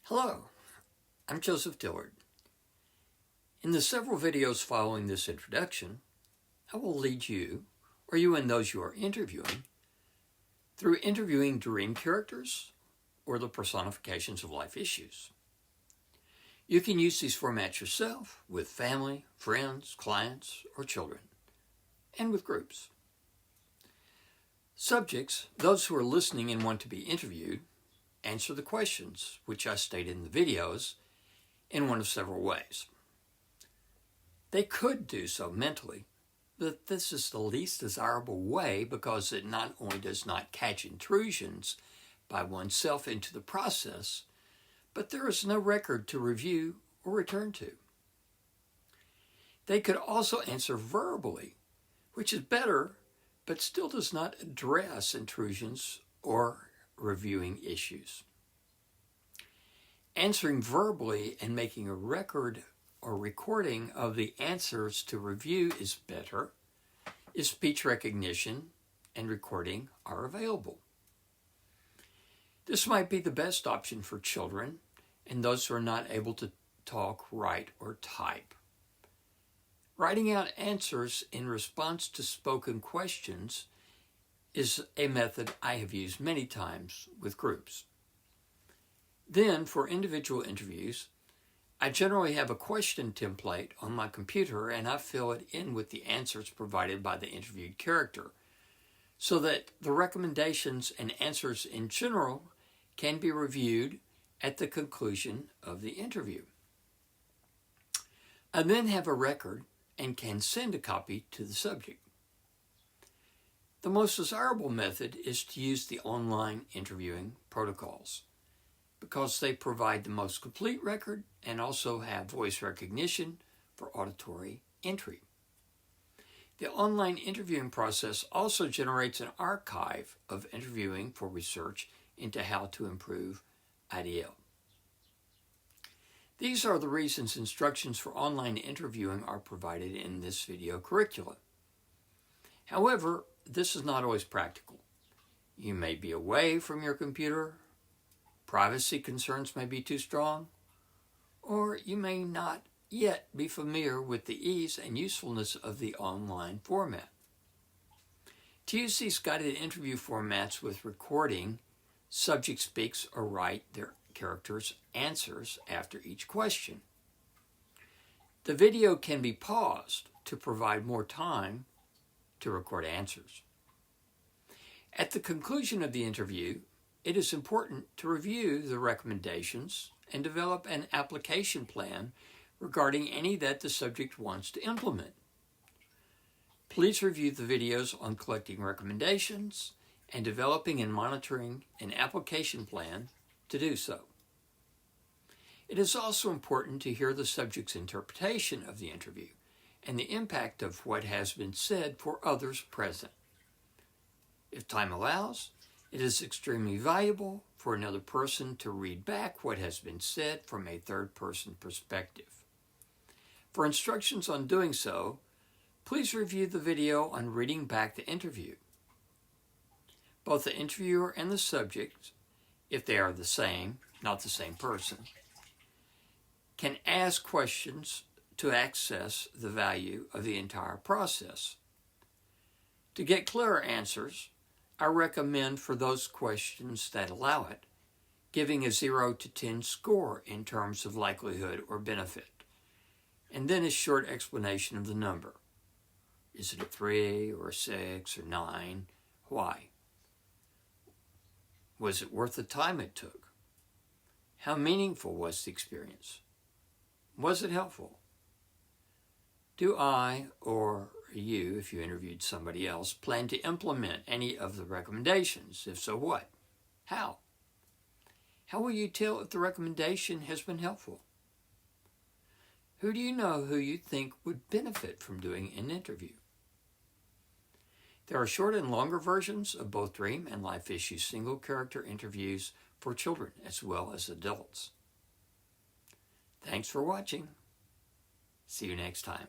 Hello, I'm Joseph Dillard. In the several videos following this introduction, I will lead you, or you and those you are interviewing, through interviewing dream characters or the personifications of life issues. You can use these formats yourself with family, friends, clients, or children, and with groups. Subjects, those who are listening and want to be interviewed, answer the questions, which I state in the videos, in one of several ways. They could do so mentally, but this is the least desirable way because it not only does not catch intrusions by oneself into the process, but there is no record to review or return to. They could also answer verbally, which is better, but still does not address intrusions or reviewing issues. Answering verbally and making a record or recording of the answers to review is better if speech recognition and recording are available. This might be the best option for children and those who are not able to talk, write, or type. Writing out answers in response to spoken questions is a method I have used many times with groups. Then, for individual interviews, I generally have a question template on my computer and I fill it in with the answers provided by the interviewed character so that the recommendations and answers in general can be reviewed at the conclusion of the interview. I then have a record and can send a copy to the subject. The most desirable method is to use the online interviewing protocols because they provide the most complete record and also have voice recognition for auditory entry. The online interviewing process also generates an archive of interviewing for research into how to improve IDL. These are the reasons instructions for online interviewing are provided in this video curricula. However, this is not always practical. You may be away from your computer, privacy concerns may be too strong, or you may not yet be familiar with the ease and usefulness of the online format. To use these guided interview formats with recording, subject speaks or write their character's answers after each question. The video can be paused to provide more time to record answers. At the conclusion of the interview, it is important to review the recommendations and develop an application plan regarding any that the subject wants to implement. Please review the videos on collecting recommendations and developing and monitoring an application plan to do so. It is also important to hear the subject's interpretation of the interview and the impact of what has been said for others present. If time allows, it is extremely valuable for another person to read back what has been said from a third-person perspective. For instructions on doing so, please review the video on reading back the interview. Both the interviewer and the subject, if they are the same, not the same person, can ask questions to access the value of the entire process. To get clearer answers, I recommend for those questions that allow it, giving a 0 to 10 score in terms of likelihood or benefit, and then a short explanation of the number. Is it a 3 or a 6 or 9? Why? Was it worth the time it took? How meaningful was the experience? Was it helpful? Do I, or you, if you interviewed somebody else, plan to implement any of the recommendations? If so, what? How? How will you tell if the recommendation has been helpful? Who do you know who you think would benefit from doing an interview? There are short and longer versions of both dream and life issue single character interviews for children as well as adults. Thanks for watching. See you next time.